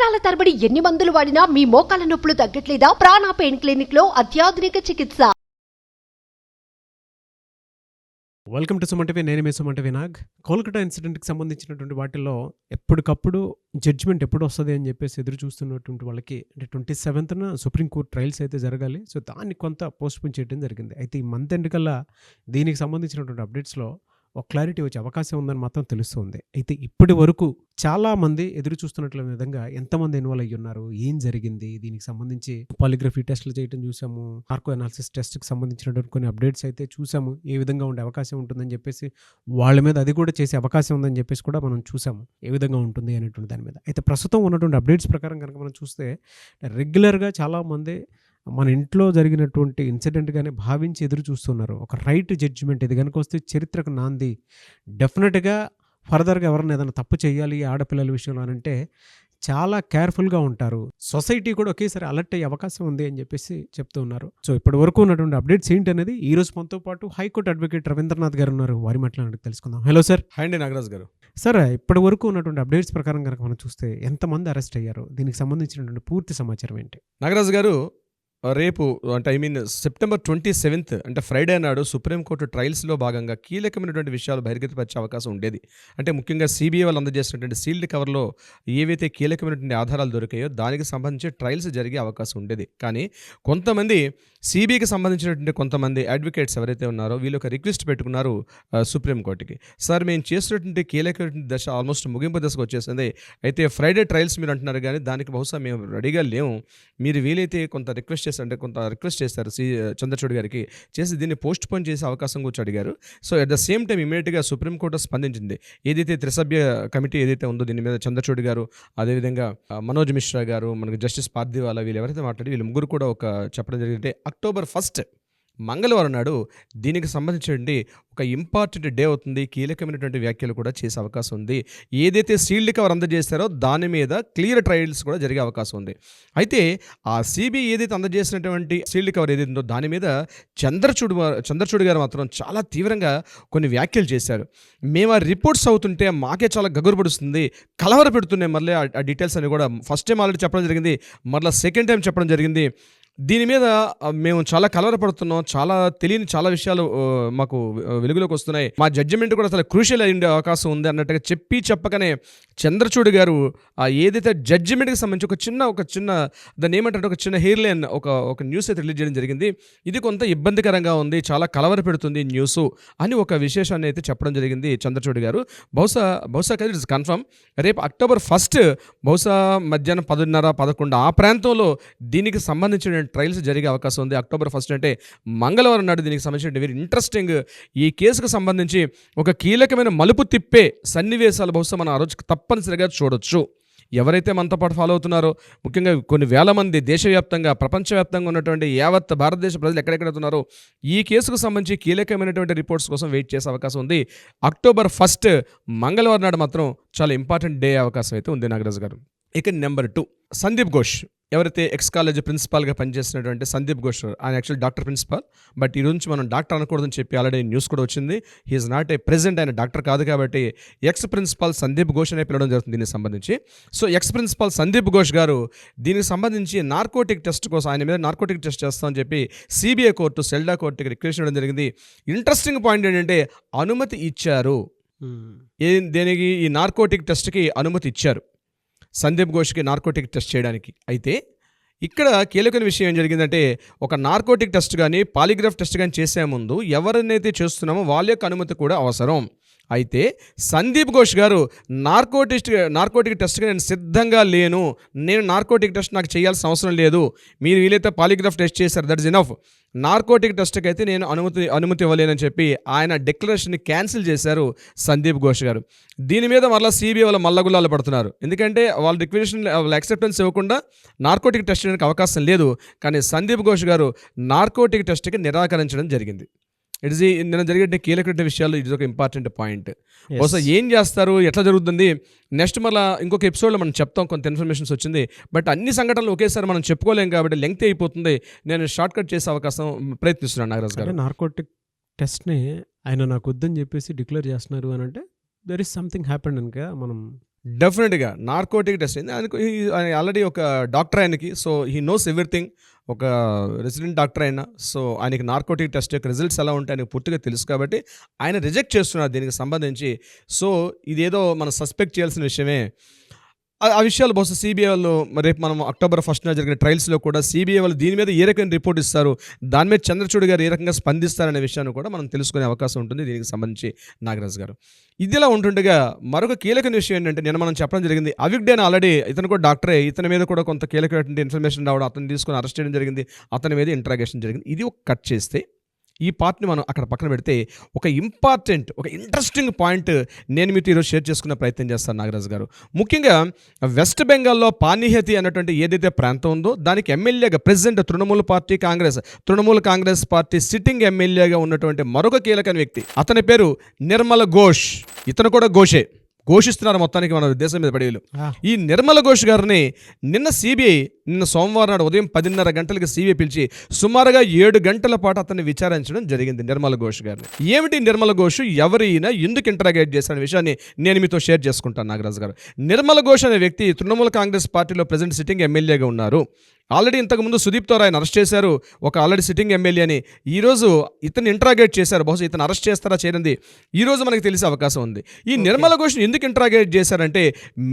సంవత్సరాల తరబడి ఎన్ని మందులు వాడినా మీ మోకాల నొప్పులు తగ్గట్లేదా? ప్రాణ పెయిన్ క్లినిక్ లో అత్యాధునిక చికిత్స. Welcome to Suman TV. నేను మీ సుమన్ టీవీ నాగ్. కోల్కతా ఇన్సిడెంట్కి సంబంధించినటువంటి వాటిల్లో ఎప్పటికప్పుడు జడ్జిమెంట్ ఎప్పుడు వస్తుంది అని చెప్పేసి ఎదురు చూస్తున్నటువంటి వాళ్ళకి అంటే 27న సుప్రీంకోర్టు ట్రయల్స్ అయితే జరగాలి. సో దాన్ని కొంత పోస్ట్పోన్ చేయడం జరిగింది. అయితే ఈ మంత్ ఎండ్ కల్లా దీనికి సంబంధించినటువంటి అప్డేట్స్లో ఒక క్లారిటీ వచ్చే అవకాశం ఉందని మాత్రం తెలుస్తుంది. అయితే ఇప్పటి వరకు చాలామంది ఎదురు చూస్తున్నట్ల విధంగా ఎంతమంది ఇన్వాల్వ్ అయ్యి ఉన్నారు, ఏం జరిగింది, దీనికి సంబంధించి పాలిగ్రఫీ టెస్టులు చేయడం చూసాము, నార్కో అనాలిసిస్ టెస్ట్కి సంబంధించినటువంటి కొన్ని అప్డేట్స్ అయితే చూసాము, ఏ విధంగా ఉండే అవకాశం ఉంటుందని చెప్పేసి వాళ్ళ మీద అది కూడా చేసే అవకాశం ఉందని చెప్పేసి కూడా మనం చూసాము, ఏ విధంగా ఉంటుంది అనేటువంటి దాని మీద. అయితే ప్రస్తుతం ఉన్నటువంటి అప్డేట్స్ ప్రకారం కనుక మనం చూస్తే రెగ్యులర్గా చాలామంది మన ఇంట్లో జరిగినటువంటి ఇన్సిడెంట్గానే భావించి ఎదురు చూస్తున్నారు. ఒక రైట్ జడ్జిమెంట్ ఇది కనుక వస్తే చరిత్రకు నాంది. డెఫినెట్గా ఫర్దర్గా ఎవరైనా ఏదైనా తప్పు చేయాలి ఆడపిల్లల విషయంలో అని అంటే చాలా కేర్ఫుల్గా ఉంటారు. సొసైటీ కూడా ఒకేసారి అలర్ట్ అయ్యే అవకాశం ఉంది అని చెప్పేసి చెప్తూ ఉన్నారు. సో ఇప్పటి వరకు ఉన్నటువంటి అప్డేట్స్ ఏంటి అనేది ఈ రోజు మనతో పాటు హైకోర్టు అడ్వకేట్ రవీంద్రనాథ్ గారు ఉన్నారు. వారి మాట్లాడి తెలుసుకుందాం. Hello sir. హాయ్ అండి నాగరాజ్ గారు. సార్, ఇప్పటి వరకు ఉన్నటువంటి అప్డేట్స్ ప్రకారం కనుక మనం చూస్తే ఎంతమంది అరెస్ట్ అయ్యారు, దీనికి సంబంధించినటువంటి పూర్తి సమాచారం ఏంటి? నాగరాజ్ గారు, రేపు అంటే సెప్టెంబర్ 27 అంటే ఫ్రైడే నాడు సుప్రీంకోర్టు ట్రయల్స్లో భాగంగా కీలకమైనటువంటి విషయాలు బహిర్గతపరిచే అవకాశం ఉండేది. అంటే ముఖ్యంగా సిబిఐ వాళ్ళు అందజేసినటువంటి సీల్డ్ కవర్లో ఏవైతే కీలకమైనటువంటి ఆధారాలు దొరికాయో దానికి సంబంధించి ట్రయల్స్ జరిగే అవకాశం ఉండేది. కానీ కొంతమంది సిబిఐకి సంబంధించినటువంటి కొంతమంది అడ్వకేట్స్ ఎవరైతే ఉన్నారో వీళ్ళు ఒక రిక్వెస్ట్ పెట్టుకున్నారు సుప్రీంకోర్టుకి. సార్, మేము చేసినటువంటి కీలకమైన దశ ఆల్మోస్ట్ ముగింపు దశకు వచ్చేసింది. అయితే ఫ్రైడే ట్రయల్స్ మీరు అంటున్నారు కానీ దానికి బహుశా మేము రెడీగా లేము. మీరు వీలైతే కొంత రిక్వెస్ట్ చేస్తారు చంద్రచూడ్ గారికి, చేసి దీన్ని పోస్ట్ పోన్ చేసే అవకాశం గురించి అడిగారు. So at the same time ఇమీడియట్గా సుప్రీంకోర్టు స్పందించింది. ఏదైతే త్రిసభ్య కమిటీ ఏదైతే ఉందో దీని మీద చంద్రచూడ్ గారు, అదేవిధంగా మనోజ్ మిశ్రా గారు, మనకు జస్టిస్ పార్థివాలా, వీళ్ళు ఎవరైతే మాట్లాడి వీళ్ళు ముగ్గురు కూడా ఒక చెప్పడం జరిగింది. అక్టోబర్ 1 మంగళవారం నాడు దీనికి సంబంధించి ఒక ఇంపార్టెంట్ డే అవుతుంది. కీలకమైనటువంటి వ్యాఖ్యలు కూడా చేసే అవకాశం ఉంది. ఏదైతే సీల్డ్ కవర్ అందజేస్తారో దాని మీద క్లియర్ ట్రయల్స్ కూడా జరిగే అవకాశం ఉంది. అయితే ఆ సిబిఐ ఏదైతే అందజేసినటువంటి సీల్డ్ కవర్ ఏదైతే ఉందో దాని మీద చంద్రచూడ్ గారు మాత్రం చాలా తీవ్రంగా కొన్ని వ్యాఖ్యలు చేశారు. మేము ఆ రిపోర్ట్స్ అవుతుంటే మాకే చాలా గగురు పడుస్తుంది, కలవర పెడుతున్నాయి. మళ్ళీ ఆ డీటెయిల్స్ అని కూడా ఫస్ట్ టైం ఆల్రెడీ చెప్పడం జరిగింది, మళ్ళీ సెకండ్ టైం చెప్పడం జరిగింది. దీని మీద మేము చాలా కలవరపడుతున్నాం, చాలా తెలియని చాలా విషయాలు మాకు వెలుగులోకి వస్తున్నాయి, మా జడ్జిమెంట్ కూడా చాలా క్రూషియల్ అయ్యే అవకాశం ఉంది అన్నట్టుగా చెప్పకనే చంద్రచూడ్ గారు ఏదైతే జడ్జిమెంట్కి సంబంధించి ఒక చిన్న దాన్ని ఏమంటారు ఒక చిన్న హెయిర్ లైన్ ఒక న్యూస్ అయితే రిలీజ్ చేయడం జరిగింది. ఇది కొంత ఇబ్బందికరంగా ఉంది, చాలా కలవర పెడుతుంది న్యూస్ అని ఒక విశేషాన్ని అయితే చెప్పడం జరిగింది చంద్రచూడ్ గారు. బహుశా కదా ఇట్స్ కన్ఫర్మ్ రేపు అక్టోబర్ 1 బహుశా మధ్యాహ్నం 10:30-11 ఆ ప్రాంతంలో దీనికి సంబంధించిన ట్రయల్స్ జరిగే అవకాశం ఉంది. అక్టోబర్ 1 అంటే మంగళవారం నాడు దీనికి సంబంధించిన వెరీ ఇంట్రెస్టింగ్ ఈ కేసుకు సంబంధించి ఒక కీలకమైన మలుపు తిప్పే సన్నివేశాలు బహుశా మనం ఆ రోజు తప్పనిసరిగా చూడొచ్చు. ఎవరైతే మనతో పాటు ఫాలో అవుతున్నారో, ముఖ్యంగా కొన్ని వేల మంది దేశవ్యాప్తంగా ప్రపంచవ్యాప్తంగా ఉన్నటువంటి యావత్ భారతదేశ ప్రజలు ఎక్కడెక్కడున్నారో ఈ కేసుకు సంబంధించి కీలకమైనటువంటి రిపోర్ట్స్ కోసం వెయిట్ చేసే అవకాశం ఉంది. అక్టోబర్ 1 మంగళవారం నాడు మాత్రం చాలా ఇంపార్టెంట్ డే అవకాశం అయితే ఉంది నాగరాజ్ గారు. ఇక నెంబర్ 2, సందీప్ ఘోష్, ఎవరైతే ఎక్స్ కాలేజ్ ప్రిన్సిపాల్గా పనిచేసినటువంటి సందీప్ ఘోష్, ఆయన యాక్చువల్ డాక్టర్ ప్రిన్సిపాల్, బట్ ఈ నుంచి మనం డాక్టర్ అనకూడదని చెప్పి ఆల్రెడీ న్యూస్ కూడా వచ్చింది. హీఈస్ నాట్ ఏ ప్రెజెంట్, ఆయన డాక్టర్ కాదు కాబట్టి ఎక్స్ ప్రిన్సిపాల్ సందీప్ ఘోష్ అనే పిలవడం జరుగుతుంది దీనికి సంబంధించి. So X principal Sandeep Ghosh గారు దీనికి సంబంధించి నార్కోటిక్ టెస్ట్ కోసం ఆయన మీద నార్కోటిక్ టెస్ట్ చేస్తామని చెప్పి సిబిఐ కోర్టు, సెల్డా కోర్టుకి రిక్వెస్ట్ చేయడం జరిగింది. ఇంట్రెస్టింగ్ పాయింట్ ఏంటంటే అనుమతి ఇచ్చారు. దేనికి? ఈ నార్కోటిక్ టెస్ట్కి అనుమతి ఇచ్చారు సందీప్ ఘోష్కి నార్కోటిక్ టెస్ట్ చేయడానికి. అయితే ఇక్కడ కీలకమైన విషయం ఏం జరిగిందంటే, ఒక నార్కోటిక్ టెస్ట్ కానీ పాలిగ్రాఫ్ టెస్ట్ కానీ చేసే ముందు ఎవరినైతే చేస్తున్నామో వాళ్ళ యొక్క అనుమతి కూడా అవసరం. అయితే సందీప్ ఘోష్ గారు నార్కోటిక్ టెస్ట్గా నేను సిద్ధంగా లేను, నేను నార్కోటిక్ టెస్ట్ నాకు చేయాల్సిన అవసరం లేదు, మీరు వీలైతే పాలిగ్రాఫ్ టెస్ట్ చేశారు, దట్ ఇస్ ఇనఫ్, నార్కోటిక్ టెస్ట్కి అయితే నేను అనుమతి ఇవ్వలేనని చెప్పి ఆయన డిక్లరేషన్ని క్యాన్సిల్ చేశారు సందీప్ ఘోష్ గారు. దీని మీద మళ్ళీ సిబిఐ వాళ్ళు మల్లగుల్లాలు పడుతున్నారు. ఎందుకంటే వాళ్ళ రిక్వెషన్ వాళ్ళ యాక్సెప్టెన్స్ ఇవ్వకుండా నార్కోటిక్ టెస్ట్ చేయడానికి అవకాశం లేదు. కానీ సందీప్ ఘోష్ గారు నార్కోటిక్ టెస్ట్కి నిరాకరించడం జరిగింది. ఇట్ ఈస్ నిన్న జరిగే కీలకమైన విషయాలు ఇది ఒక ఇంపార్టెంట్ పాయింట్. బహుశా ఏం చేస్తారు, ఎట్లా జరుగుతుంది నెక్స్ట్ మళ్ళీ ఇంకొక ఎపిసోడ్లో మనం చెప్తాం. కొంత ఇన్ఫర్మేషన్స్ వచ్చింది, బట్ అన్ని సంఘటనలు ఒకేసారి మనం చెప్పుకోలేం కాబట్టి లెంగ్త్ అయిపోతుంది. నేను షార్ట్ కట్ చేసే అవకాశం ప్రయత్నిస్తున్నాను నాగరాజ్ గారు. నార్కోటిక్ టెస్ట్ని ఆయన నాకు వద్దని చెప్పేసి డిక్లేర్ చేస్తున్నారు అని అంటే దెర్ ఇస్ సంథింగ్ హ్యాపెండ్ కనుక మనం డెఫినెట్గా నార్కోటిక్ టెస్ట్ అయింది ఆయన ఆల్రెడీ ఒక డాక్టర్ ఆయనకి, సో హీ నోస్ ఎవ్రీథింగ్. ఒక రెసిడెంట్ డాక్టర్ అయినా, సో ఆయనకి నార్కోటిక్ టెస్ట్ యొక్క రిజల్ట్స్ ఎలా ఉంటాయి ఆయనకు పూర్తిగా తెలుసు కాబట్టి ఆయన రిజెక్ట్ చేస్తున్నారు దీనికి సంబంధించి. సో ఇదేదో మనం సస్పెక్ట్ చేయాల్సిన విషయమే. ఆ విషయాలు బహుశా సిబిఐ వాళ్ళు రేపు మనం October 1st జరిగిన ట్రయల్స్లో కూడా సిబిఐ వాళ్ళు దీని మీద ఏ రకమైన రిపోర్ట్ ఇస్తారు, దాని మీద చంద్రచూడ్ గారు ఏ రకంగా స్పందిస్తారనే విషయాన్ని కూడా మనం తెలుసుకునే అవకాశం ఉంటుంది దీనికి సంబంధించి నాగరాజు గారు. ఇదిలా ఉంటుండగా మరొక కీలకమైన విషయం ఏంటంటే, నేను మనం చెప్పడం జరిగింది అవిగ్డేన్ ఆల్రెడీ ఇతను కూడా డాక్టరే, ఇతని మీద కూడా కొంత కీలకమైనటువంటి ఇన్ఫర్మేషన్ రావడం, అతను తీసుకొని అరెస్ట్ చేయడం జరిగింది, అతని మీద ఇంట్రాగేషన్ జరిగింది. ఇది ఒక కట్ చేస్తే ఈ పార్ట్ని మనం అక్కడ పక్కన పెడితే ఒక ఇంపార్టెంట్, ఒక ఇంట్రెస్టింగ్ పాయింట్ నేను మీతో ఈరోజు షేర్ చేసుకునే ప్రయత్నం చేస్తాను నాగరాజు గారు. ముఖ్యంగా వెస్ట్ బెంగాల్లో పానీహతి అన్నటువంటి ఏదైతే ప్రాంతం ఉందో దానికి ఎమ్మెల్యేగా president Trinamool Congress party sitting ఎమ్మెల్యేగా ఉన్నటువంటి మరొక కీలకమైన వ్యక్తి, అతని పేరు నిర్మల ఘోష్. ఇతను కూడా ఘోషిస్తున్నారు మొత్తానికి మన దేశం మీద పడేలు. ఈ నిర్మల ఘోష్ గారిని నిన్న సోమవారం నాడు ఉదయం 10:30 గంటలకి సిబిఐ పిలిచి సుమారుగా 7 గంటల పాటు అతన్ని విచారించడం జరిగింది నిర్మల ఘోష్ గారిని. ఏమిటి నిర్మల ఘోష్, ఎవరైనా ఎందుకు ఇంటరాగేట్ చేశారనే విషయాన్ని నేను మీతో షేర్ చేసుకుంటాను నాగరాజు గారు. నిర్మల ఘోష్ అనే వ్యక్తి తృణమూల్ కాంగ్రెస్ పార్టీలో ప్రెసిడెంట్ సిట్టింగ్ ఎమ్మెల్యేగా ఉన్నారు. ఆల్రెడీ ఇంతకుముందు సుదీప్తో ఆయన అరెస్ట్ చేశారు, ఒక ఆల్రెడీ సిట్టింగ్ ఎమ్మెల్యే అని. ఈరోజు ఇతన్ని ఇంట్రాగేట్ చేశారు. బహుశా ఇతను అరెస్ట్ చేస్తారా చేయనంది ఈరోజు మనకి తెలిసే అవకాశం ఉంది. ఈ నిర్మల ఘోష్ని ఎందుకు ఇంట్రాగేట్ చేశారంటే,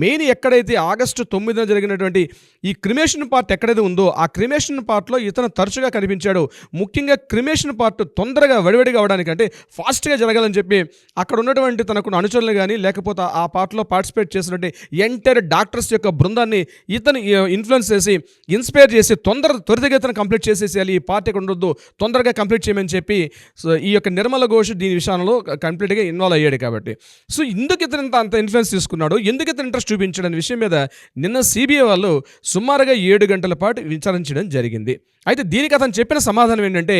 మెయిన్ ఎక్కడైతే August 9న జరిగినటువంటి ఈ క్రిమేషన్ పార్ట్ ఎక్కడైతే ఉందో ఆ క్రిమేషన్ పార్ట్లో ఇతను తరచుగా కనిపించాడు. ముఖ్యంగా క్రిమేషన్ పార్ట్ తొందరగా వడివడిగా అవడానికి, అంటే ఫాస్ట్గా జరగాలని చెప్పి అక్కడ ఉన్నటువంటి తనకు అనుచరులు కానీ లేకపోతే ఆ పార్ట్లో పార్టిసిపేట్ చేసినటువంటి ఎంటైర్ డాక్టర్స్ యొక్క బృందాన్ని ఇతను ఇన్ఫ్లుయెన్స్ చేసి ఇన్స్పైర్ చేసి త్వరితగతిన కంప్లీట్ చేసేసేయాలి, ఈ పార్టీ ఉండొద్దు, తొందరగా కంప్లీట్ చేయమని చెప్పి సో ఈ యొక్క నిర్మల ఘోష్ దీని విషయంలో కంప్లీట్గా ఇన్వాల్వ్ అయ్యాడు కాబట్టి, సో ఎందుకు ఇతను అంత ఇన్ఫ్లుయెన్స్ తీసుకున్నాడు, ఎందుకు ఇతను ఇంట్రెస్ట్ చూపించాడు అనే విషయం మీద నిన్న సిబిఐ వాళ్ళు సుమారుగా 7 గంటల పాటు విచారించడం జరిగింది. అయితే దీనికి అతను చెప్పిన సమాధానం ఏంటంటే,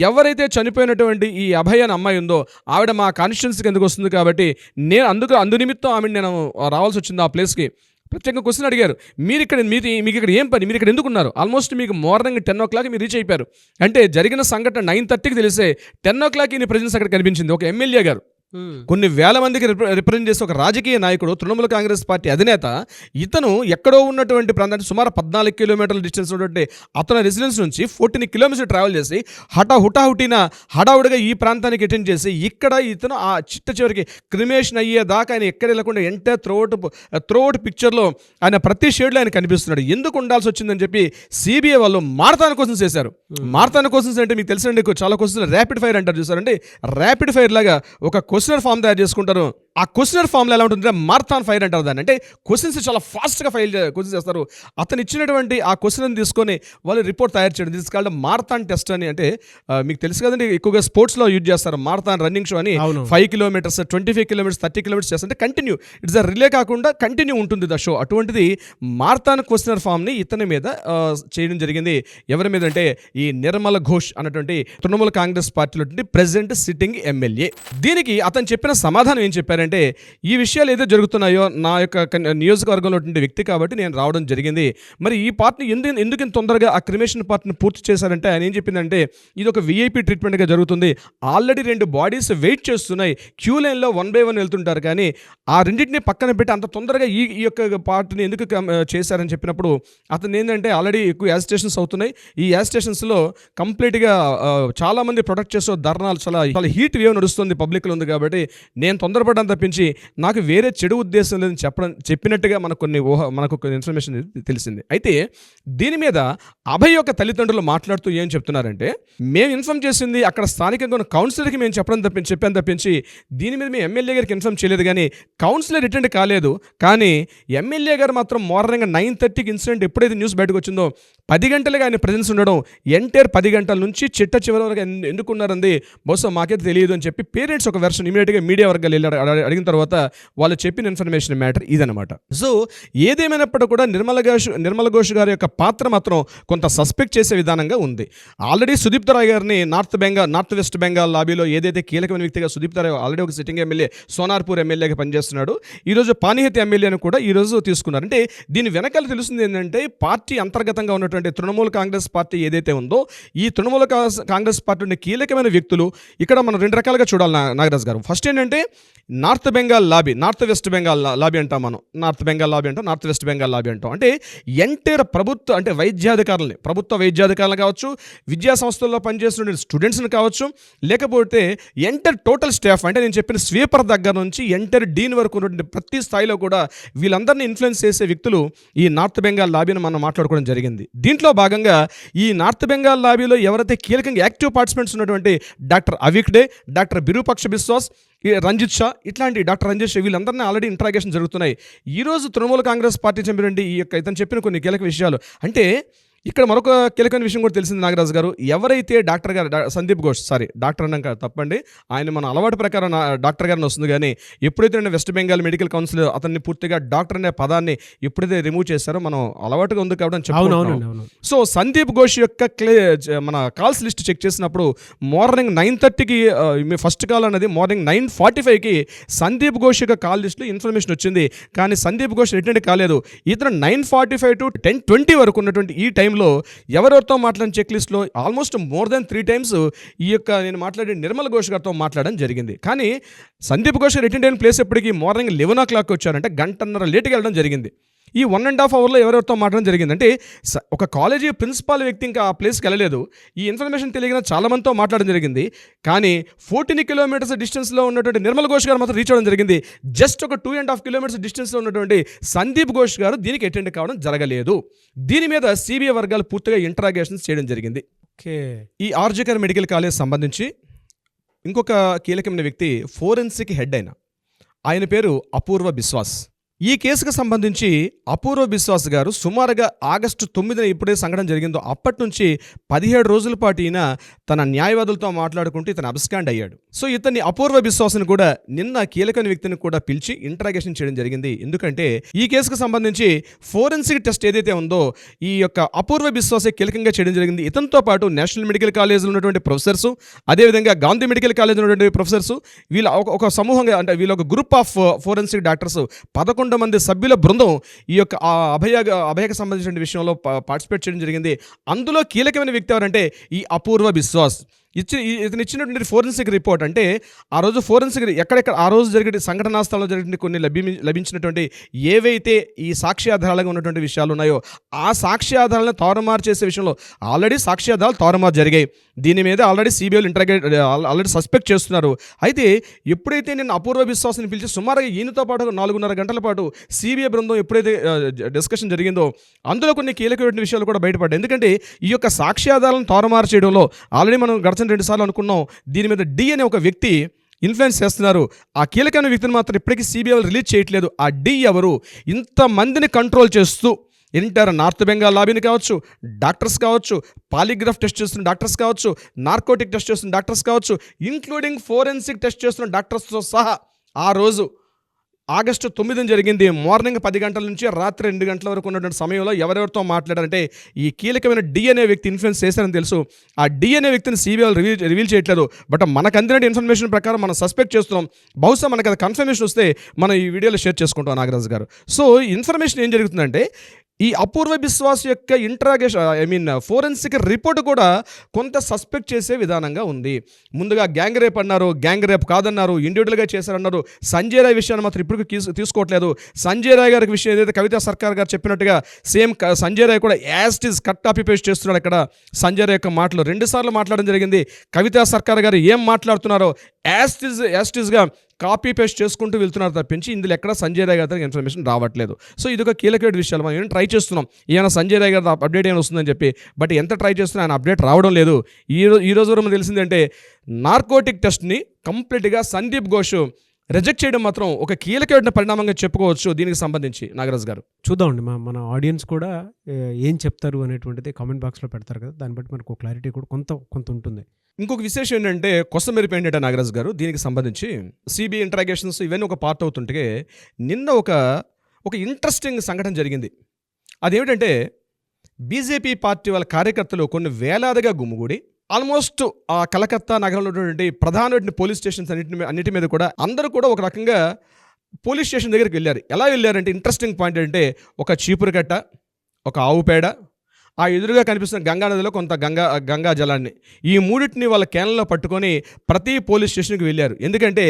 ఎవరైతే చనిపోయినటువంటి ఈ అభయ అనే అమ్మాయి ఉందో ఆవిడ మా కాన్స్టిట్యున్సీకి ఎందుకు వస్తుంది కాబట్టి నేను అందు నిమిత్తం ఆమె నేను రావాల్సి వచ్చింది ఆ ప్లేస్కి. ప్రత్యేకంగా క్వశ్చన్ అడిగారు, మీకు ఇక్కడ ఏం పని, మీరు ఇక్కడ ఎందుకున్నారు? ఆల్మోస్ట్ మీకు మార్నింగ్ 10 o'clock మీరు రీచ్ అయిపోయారు. అంటే జరిగిన సంఘటన 9:30కి తెలిసే 10 o'clock ఈయన ప్రెజెన్స్ అక్కడ కనిపించింది. ఒక ఎమ్మెల్యే గారు కొన్ని వేల మందికి రిప్రజెంట్ చేసే ఒక రాజకీయ నాయకుడు, తృణమూల్ కాంగ్రెస్ పార్టీ అధినేత, ఇతను ఎక్కడో ఉన్నటువంటి ప్రాంతానికి సుమారు 14 కిలోమీటర్ల డిస్టెన్స్ ఉన్నటువంటి అతని రెసిడెన్స్ నుంచి 14 kilometers ట్రావెల్ చేసి హడావుడిగా ఈ ప్రాంతానికి అటెండ్ చేసి ఇక్కడ ఇతను ఆ చివరికి క్రిమేషన్ అయ్యేదాకా ఆయన ఎక్కడ వెళ్ళకుండా ఎంటైర్ త్రోఅవుట్ పిక్చర్లో ఆయన ప్రతి షేడ్లో ఆయన కనిపిస్తున్నాడు. ఎందుకు ఉండాల్సి వచ్చిందని చెప్పి సిబిఐ వాళ్ళు మారథాన్ క్వశ్చన్స్ చేశారు. మారథాన్ క్వశ్చన్స్ అంటే మీకు తెలుసండి, చాలా క్వశ్చన్స్ ర్యాపిడ్ ఫైర్ అంటారు చూసారంటే, ర్యాపిడ్ ఫైర్ లాగా ఒక క్వశ్చనర్ ఫామ్ తయారు చేసుకుంటారు. ఆ క్వశ్చనర్ ఫామ్లో ఎలా ఉంటుందంటే మారథాన్ ఫైర్ అంటారు దాన్ని. అంటే క్వశ్చన్స్ చాలా ఫాస్ట్గా క్వశ్చన్స్ చేస్తారు. అతను ఇచ్చినటువంటి ఆ క్వశ్చన్ తీసుకొని వాళ్ళు రిపోర్ట్ తయారు చేయడం, దిస్ కాల్డ్ మారథాన్ టెస్ట్ అని. అంటే మీకు తెలుసు కదండి, ఎక్కువగా స్పోర్ట్స్లో యూజ్ చేస్తారు మారథాన్ రన్నింగ్ షో అని. 5 kilometers 25 kilometers 30 kilometers చేస్తుంటే కంటిన్యూ, ఇట్స్ అ రిలే కాకుండా కంటిన్యూ ఉంటుంది ద షో. అటువంటిది మారథాన్ క్వశ్చనర్ ఫామ్ని ఇతని మీద చేయడం జరిగింది. ఎవరి మీద అంటే ఈ నిర్మల ఘోష్ అన్నటువంటి తృణమూల్ కాంగ్రెస్ పార్టీలో ప్రెసిడెంట్ సిట్టింగ్ ఎమ్మెల్యే. దీనికి అతను చెప్పిన సమాధానం ఏం చెప్పారంటే, ఈ విషయాలు ఏదో జరుగుతున్నాయో నా యొక్క నియోజకవర్గంలో ఉండే వ్యక్తి కాబట్టి నేను రావడం జరిగింది. మరి ఈ పార్ట్ని ఎందుకు తొందరగా ఆ క్రిమేషన్ పార్ట్ని పూర్తి చేశారంటే, ఆయన ఏం చెప్పిందంటే, ఇది ఒక విఐపి ట్రీట్మెంట్గా జరుగుతుంది. ఆల్రెడీ 2 bodies వెయిట్ చేస్తున్నాయి, క్యూ లైన్లో 1 by 1 వెళ్తుంటారు. కానీ ఆ రెండింటిని పక్కన పెట్టి అంత తొందరగా ఈ యొక్క పార్ట్ని ఎందుకు చేశారని చెప్పినప్పుడు అతను ఏంటంటే, ఆల్రెడీ ఎక్కువ యాజిటేషన్స్ అవుతున్నాయి. ఈ యాజిటేషన్స్లో కంప్లీట్గా చాలామంది ప్రొటెక్ట్ చేసే ధర్నాలు చాలా హీట్ వేవ్ నడుస్తుంది పబ్లిక్లో ఉంది కాబట్టి నేను తొందరపడ్డాను తప్పించి నాకు వేరే చెడు ఉద్దేశం లేదని చెప్పినట్టుగా మనకు కొన్ని ఇన్ఫర్మేషన్ తెలిసింది. అయితే దీని మీద అభయ్ యొక్క తల్లిదండ్రులు మాట్లాడుతూ ఏం చెప్తున్నారంటే, మేము ఇన్ఫార్మ్ చేసింది అక్కడ స్థానికంగా ఉన్న కౌన్సిలర్కి మేము చెప్పాను తప్పించి దీని మీద మేము ఎమ్మెల్యే గారికి ఇన్ఫార్మ్ చేయలేదు. కానీ కౌన్సిలర్ అటెండ్ కాలేదు. కానీ ఎమ్మెల్యే గారు మాత్రం మార్నింగ్ 9:30కి ఇన్సిడెంట్ ఎప్పుడైతే న్యూస్ బయటకు వచ్చిందో 10 గంటలుగా ఆయన ప్రెజెన్స్ ఉండడం, ఎంటైర్ 10 గంటల నుంచి చివరి వరకు ఎందుకున్నారంది బహుశా మాకైతే తెలియదు అని చెప్పి పేరెంట్స్ ఒక వెర్షన్ ఇమీడియట్గా మీడియా వర్గాలు అడిగిన తర్వాత వాళ్ళు చెప్పిన ఇన్ఫర్మేషన్ మ్యాటర్ ఇదనమాట. సో ఏదేమైనప్పటికీ కూడా నిర్మల ఘోష్ గారి యొక్క పాత్ర మాత్రం కొంత సస్పెక్ట్ చేసే విధానంగా ఉంది. ఆల్రెడీ సుదీప్త రాయ్ గారిని నార్త్ వెస్ట్ బెంగాల్ లాబీలో ఏదైతే కీలకమైన వ్యక్తిగా సుదీప్త రాయ్ ఆల్రెడీ ఒక సిట్టింగ్ ఎమ్మెల్యే సోనార్పూర్ ఎమ్మెల్యేగా పనిచేస్తున్నాడు. ఈరోజు పానీహతి ఎమ్మెల్యేను కూడా ఈరోజు తీసుకున్నారు. అంటే దీని వెనకాల తెలుస్తుంది ఏంటంటే, పార్టీ అంతర్గతంగా ఉన్నటువంటి తృణమూల్ కాంగ్రెస్ పార్టీ ఏదైతే ఉందో ఈ తృణమూల్ కాంగ్రెస్ పార్టీ కీలకమైన వ్యక్తులు ఇక్కడ మనం 2 రకాలుగా చూడాలి నాగరాజ్ గారు. చేస్తున్నారు. ఫస్ట్ ఏంటంటే north Bengal lobby, north west Bengal lobby అంటాం మనం. నార్త్ బెంగాల్ లాబీ అంటాం, నార్త్ వెస్ట్ బెంగాల్ లాబీ అంటాం. అంటే ఎంటైర్ ప్రభుత్వ అంటే వైద్యాధికారులని, ప్రభుత్వ వైద్యాధికారులు కావచ్చు, విద్యా సంస్థల్లో పనిచేస్తున్న స్టూడెంట్స్ని కావచ్చు, లేకపోతే ఎంటైర్ టోటల్ స్టాఫ్ అంటే నేను చెప్పిన స్వీపర్ దగ్గర నుంచి ఎంటైర్ డీన్ వరకు ఉన్నటువంటి ప్రతి స్థాయిలో కూడా వీళ్ళందరినీ ఇన్ఫ్లుయెన్స్ చేసే వ్యక్తులు ఈ నార్త్ బెంగాల్ లాబీని మనం మాట్లాడుకోవడం జరిగింది. దీంట్లో భాగంగా ఈ నార్త్ బెంగాల్ లాబీలో ఎవరైతే కీలకంగా యాక్టివ్ పార్టిసిపెంట్స్ ఉన్నటువంటి డాక్టర్ అవిక్డే, డాక్టర్ బిరూపక్ష బిశ్వాస్, రంజిత్ షా, ఇట్లాంటి డాక్టర్ రంజిత్ షా వీళ్ళందరినీ ఆల్రెడీ ఇంట్రాగేషన్ జరుగుతున్నాయి. ఈరోజు తృణమూల కాంగ్రెస్ పార్టీ చంపినండి ఈ యొక్క ఇతను చెప్పిన కొన్ని కీలక విషయాలు. అంటే ఇక్కడ మరొక కీలకమైన విషయం కూడా తెలిసింది నాగరాజు గారు. ఎవరైతే డాక్టర్ గారు సందీప్ ఘోష్, డాక్టర్ అన్నాక తప్పండి, ఆయన మన అలవాటు ప్రకారం డాక్టర్ గారిని వస్తుంది, కానీ ఎప్పుడైతే నేను వెస్ట్ బెంగాల్ మెడికల్ కౌన్సిల్ అతన్ని పూర్తిగా డాక్టర్ అనే పదాన్ని ఎప్పుడైతే రిమూవ్ చేశారో మనం అలవాటుగా ఉంది కాబట్టి చెప్పుకుంటున్నాం. సో సందీప్ ఘోష్ యొక్క మన కాల్స్ లిస్ట్ చెక్ చేసినప్పుడు మార్నింగ్ 9:30కి ఫస్ట్ కాల్ అనేది మార్నింగ్ 9:45కి సందీప్ ఘోష్ యొక్క కాల్ లిస్ట్లో ఇన్ఫర్మేషన్ వచ్చింది. కానీ సందీప్ ఘోష్ అటెండ్ కాలేదు. ఇతను 9:45 to 10:20 వరకు ఉన్నటువంటి ఈ టైంలో ఎవరెవరితో మాట్లాడిన చెక్ లిస్ట్లో ఆల్మోస్ట్ మోర్ దెన్ 3 times ఈ యొక్క నేను మాట్లాడే నిర్మల్ ఘోష్ గారితో మాట్లాడడం జరిగింది. కానీ సందీప్ ఘోష్ అటెండ్ అయిన ప్లేస్ ఎప్పటికీ మార్నింగ్ 11 o'clock వచ్చారంటే గంటన్నర లేట్గా వెళ్ళడం జరిగింది. ఈ 1.5 hourలో ఎవరెవరితో మాట్లాడడం జరిగింది అంటే ఒక కాలేజీ ప్రిన్సిపాల్ వ్యక్తి ఇంకా ఆ ప్లేస్కి వెళ్ళలేదు. ఈ ఇన్ఫర్మేషన్ తెలియక చాలా మందితో మాట్లాడడం జరిగింది. కానీ 14 kilometers డిస్టెన్స్లో ఉన్నటువంటి నిర్మల్ ఘోష్ గారు మాత్రం రీచ్ అవ్వడం జరిగింది. జస్ట్ ఒక 2.5 kilometers డిస్టెన్స్లో ఉన్నటువంటి సందీప్ ఘోష్ గారు దీనికి అటెండ్ కావడం జరగలేదు. దీని మీద సిబిఐ వర్గాలు పూర్తిగా ఇంట్రాగేషన్స్ చేయడం జరిగింది. ఈ ఆర్జికర్ మెడికల్ కాలేజ్ సంబంధించి ఇంకొక కీలకమైన వ్యక్తి ఫోరెన్సిక్ హెడ్ ఆయన పేరు అపూర్వ బిశ్వాస్. ఈ కేసుకు సంబంధించి అపూర్వ బిశ్వాస్ గారు సుమారుగా ఆగస్టు 9న ఎప్పుడే సంఘటన జరిగిందో అప్పటి నుంచి 17 రోజుల పాటు ఈయన తన న్యాయవాదులతో మాట్లాడుకుంటూ ఇతను అబ్స్కాండ్ అయ్యాడు. సో ఇతన్ని అపూర్వ బిశ్వాస్ని కూడా నిన్న కీలకమైన వ్యక్తిని కూడా పిలిచి ఇంట్రాగేషన్ చేయడం జరిగింది. ఎందుకంటే ఈ కేసుకు సంబంధించి ఫోరెన్సిక్ టెస్ట్ ఏదైతే ఉందో ఈ యొక్క అపూర్వ బిశ్వాసే కీలకంగా చేయడం జరిగింది. ఇతనితో పాటు నేషనల్ మెడికల్ కాలేజ్లో ఉన్నటువంటి ప్రొఫెసర్సు, అదేవిధంగా గాంధీ మెడికల్ కాలేజ్లో ఉన్నటువంటి ప్రొఫెసర్సు, వీళ్ళ ఒక సమూహంగా అంటే వీళ్ళ ఒక గ్రూప్ ఆఫ్ ఫోరెన్సిక్ డాక్టర్స్ 11 మంది సభ్యుల బృందం ఈ యొక్క అభయకు సంబంధించిన విషయంలో పార్టిసిపేట్ చేయడం జరిగింది. అందులో కీలకమైన వ్యక్తి ఎవరంటే ఈ అపూర్వ బిశ్వాస్. ఇతను ఇచ్చినటువంటి ఫోరెన్సిక్ రిపోర్ట్ అంటే ఆ రోజు ఫోరెన్సిక్ ఎక్కడెక్కడ ఆ రోజు జరిగే సంఘటనా స్థలంలో జరిగిన కొన్ని లభించినటువంటి ఏవైతే ఈ సాక్ష్యాధారాలుగా ఉన్నటువంటి విషయాలు ఉన్నాయో ఆ సాక్ష్యాధారాలను తారుమారు చేసే విషయంలో ఆల్రెడీ సాక్ష్యాధారాలు తారుమారు జరిగాయి. దీని మీద ఆల్రెడీ సిబిఐలు ఆల్రెడీ సస్పెక్ట్ చేస్తున్నారు. అయితే ఎప్పుడైతే నేను అపూర్వ బిశ్వాస్ని పిలిచి సుమారుగా ఈయనతో పాటు 4.5 గంటల పాటు సిబిఐ బృందం ఎప్పుడైతే డిస్కషన్ జరిగిందో అందులో కొన్ని కీలకమైన విషయాలు కూడా బయటపడ్డాయి. ఎందుకంటే ఈ యొక్క సాక్ష్యాధారాలను తారుమారు చేయడంలో ఆల్రెడీ మనం గడిచిన 2 సార్లు అనుకున్నాం దీని మీద డి అనే ఒక వ్యక్తి ఇన్ఫ్లుయెన్స్ చేస్తున్నారు. ఆ కీలకమైన వ్యక్తిని మాత్రం ఇప్పటికీ సిబిఐ రిలీజ్ చేయట్లేదు. ఆ డి ఎవరు? ఇంతమందిని కంట్రోల్ చేస్తూ ఎంటైర్ నార్త్ బెంగాల్ లాబీని కావచ్చు, డాక్టర్స్ కావచ్చు, పాలిగ్రాఫ్ టెస్ట్ చేస్తున్న డాక్టర్స్ కావచ్చు, నార్కోటిక్ టెస్ట్ చేస్తున్న డాక్టర్స్ కావచ్చు, ఇంక్లూడింగ్ ఫోరెన్సిక్ టెస్ట్ చేస్తున్న డాక్టర్స్తో సహా ఆ రోజు ఆగస్టు 9న జరిగింది. మార్నింగ్ 10 గంటల నుంచి రాత్రి 2 గంటల వరకు ఉన్నటువంటి సమయంలో ఎవరెవరితో మాట్లాడారంటే ఈ కీలకమైన డిఎన్ఏ వ్యక్తి ఇన్ఫ్లుయెన్స్ చేశారని తెలుసు. ఆ డిఎన్ఏ వ్యక్తిని సిబిఐ రివీల్ చేయట్లేదు. బట్ మనకు అందిన ఇన్ఫర్మేషన్ ప్రకారం మనం సస్పెక్ట్ చేస్తున్నాం. బహుశా మనకు అది కన్ఫర్మేషన్ వస్తే మనం ఈ వీడియోలో షేర్ చేసుకుంటాం నాగరాజు గారు. సో ఇన్ఫర్మేషన్ ఏం జరుగుతుందంటే ఈ అపూర్వ బిశ్వాస్ యొక్క ఇంట్రాగేషన్ ఫోరెన్సిక్ రిపోర్ట్ కూడా కొంత సస్పెక్ట్ చేసే విధానంగా ఉంది. ముందుగా గ్యాంగ్ రేప్ అన్నారు, గ్యాంగ్ రేప్ కాదన్నారు, ఇండివిజువల్గా చేశారన్నారు. సంజయ్ రాయ్ విషయాన్ని మాత్రం ఇప్పుడు తీసుకోవట్లేదు. సంజయ్ రాయ్ గారి విషయం ఏదైతే కవితా సర్కార్ గారు చెప్పినట్టుగా సేమ్ సంజయ్ రాయ్ కూడా as it is cut copy paste చేస్తున్నాడు. ఇక్కడ సంజయ్ రాయ్ యొక్క మాటలు 2 సార్లు మాట్లాడడం జరిగింది. కవితా సర్కార్ గారు ఏం మాట్లాడుతున్నారో యాజ్ ఇట్ ఈజ్గా కాపీ పేస్ట్ చేసుకుంటూ వెళ్తున్నారు తప్పించి ఇందులో ఎక్కడ సంజయ్ రాయ్ గారి ఇన్ఫర్మేషన్ రావట్లేదు. సో ఇది ఒక కీలకమైన విషయాలు. మనం ఏమైనా ట్రై చేస్తున్నాం ఏమైనా సంజయ్ రాయ్ గారి అప్డేట్ ఏమైనా వస్తుందని చెప్పి, బట్ ఎంత ట్రై చేస్తున్నా ఆయన అప్డేట్ రావడం లేదు. ఈ రోజు వరకు మనకు తెలిసిందంటే నార్కోటిక్ టెస్ట్ని కంప్లీట్గా సందీప్ ఘోష్ రిజెక్ట్ చేయడం మాత్రం ఒక కీలకమైన పరిణామంగా చెప్పుకోవచ్చు. దీనికి సంబంధించి నాగరాజ్ గారు చూద్దామండి. మన ఆడియన్స్ కూడా ఏం చెప్తారు అనేటువంటిది కామెంట్ బాక్స్లో పెడతారు కదా, దాన్ని బట్టి మనకు క్లారిటీ కూడా కొంత ఉంటుంది. ఇంకొక విశేషం ఏంటంటే కొసమెరిపి ఏంటంటే నాగరాజ్ గారు దీనికి సంబంధించి సిబిఐ ఇంట్రాగేషన్స్ ఇవన్నీ ఒక పార్ట్ అవుతుంటే నిన్న ఒక ఇంట్రెస్టింగ్ సంఘటన జరిగింది. అదేమిటంటే బీజేపీ పార్టీ వాళ్ళ కార్యకర్తలు కొన్ని వేలాదిగా గుమ్ముగూడి ఆల్మోస్ట్ ఆ కలకత్తా నగరంలో ఉన్నటువంటి ప్రధానమైన పోలీస్ స్టేషన్స్ అన్నిటి మీద కూడా అందరూ కూడా ఒక రకంగా పోలీస్ స్టేషన్ దగ్గరికి వెళ్ళారు. ఎలా వెళ్ళారంటే ఇంట్రెస్టింగ్ పాయింట్ అంటే ఒక చీపురు కట్ట, ఒక ఆవు పేడ, ఆ ఎదురుగా కనిపిస్తున్న గంగా నదిలో కొంత గంగా జలాన్ని, ఈ మూడింటిని వాళ్ళ కేనల్లో పట్టుకొని ప్రతి పోలీస్ స్టేషన్కి వెళ్ళారు. ఎందుకంటే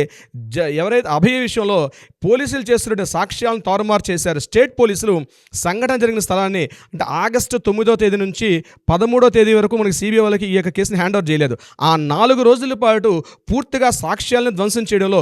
ఎవరైతే అభయ విషయంలో పోలీసులు చేస్తున్న సాక్ష్యాలను తారుమారు చేశారు. స్టేట్ పోలీసులు సంఘటన జరిగిన స్థలాన్ని అంటే ఆగస్టు 9వ తేదీ నుంచి 13వ తేదీ వరకు మనకి సిబిఐ వాళ్ళకి ఈ యొక్క కేసుని హ్యాండ్ ఓవర్ చేయలేదు. ఆ 4 రోజుల పాటు పూర్తిగా సాక్ష్యాలను ధ్వంసం చేయడంలో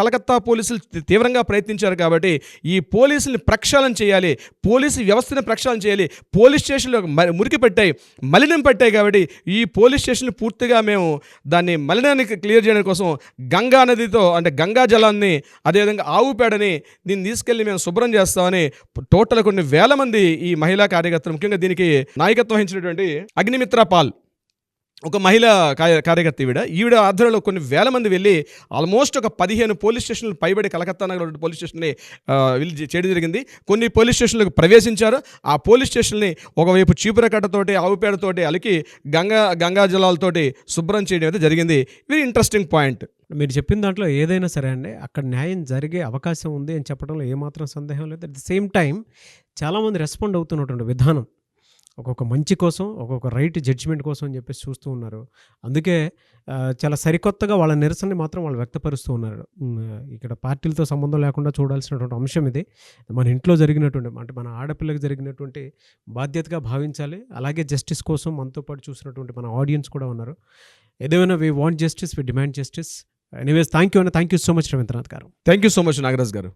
కలకత్తా పోలీసులు తీవ్రంగా ప్రయత్నించారు. కాబట్టి ఈ పోలీసుల్ని ప్రక్షాళన చేయాలి, పోలీసు వ్యవస్థను ప్రక్షాళన చేయాలి. పోలీస్ స్టేషన్లో మురికి పెట్టాయి, మలినం పెట్టాయి. కాబట్టి ఈ పోలీస్ స్టేషన్లు పూర్తిగా మేము దాన్ని మలినాన్ని క్లియర్ చేయడం కోసం గంగా నదితో అంటే గంగా జలాన్ని అదేవిధంగా ఆవు పేడని దీన్ని తీసుకెళ్ళి మేము శుభ్రం చేస్తామని టోటల్ కొన్ని వేల మంది ఈ మహిళా కార్యకర్తలు, ముఖ్యంగా దీనికి నాయకత్వం వహించినటువంటి అగ్నిమిత్ర పాల్ ఒక మహిళా కార్యకర్త, ఈవిడ ఆధ్వర్యంలో కొన్ని వేల మంది వెళ్ళి ఆల్మోస్ట్ ఒక 15 పోలీస్ స్టేషన్లు పైబడి కలకత్తా నగరంలో పోలీస్ స్టేషన్ని వెళ్ళి చేయడం జరిగింది. కొన్ని పోలీస్ స్టేషన్లకు ప్రవేశించారు. ఆ పోలీస్ స్టేషన్ని ఒకవైపు చీపుర కట్టతోటి ఆవు పేడతోటి అలికి గంగా జలాలతోటి శుభ్రం చేయడం అయితే జరిగింది. Very interesting point. మీరు చెప్పిన దాంట్లో ఏదైనా సరే అండి, అక్కడ న్యాయం జరిగే అవకాశం ఉంది అని చెప్పడంలో ఏమాత్రం సందేహం లేదు. అట్ ది సేమ్ టైం చాలామంది రెస్పాండ్ అవుతున్నటువంటి విధానం ఒక్కొక్క మంచి కోసం, ఒక్కొక్క రైట్ జడ్జిమెంట్ కోసం అని చెప్పేసి చూస్తూ ఉన్నారు. అందుకే చాలా సరికొత్తగా వాళ్ళ నిరసనని మాత్రం వాళ్ళు వ్యక్తపరుస్తూ ఉన్నారు. ఇక్కడ పార్టీలతో సంబంధం లేకుండా చూడాల్సినటువంటి అంశం ఇది. మన ఇంట్లో జరిగినటువంటి అంటే మన ఆడపిల్లకి జరిగినటువంటి బాధ్యతగా భావించాలి. అలాగే జస్టిస్ కోసం మనతో పాటు చూసినటువంటి మన ఆడియన్స్ కూడా ఉన్నారు. ఏదేమైనా we want justice, we demand justice. Anyways thank you so much Ravindranath garu. Thank you so much Nagaraj గారు.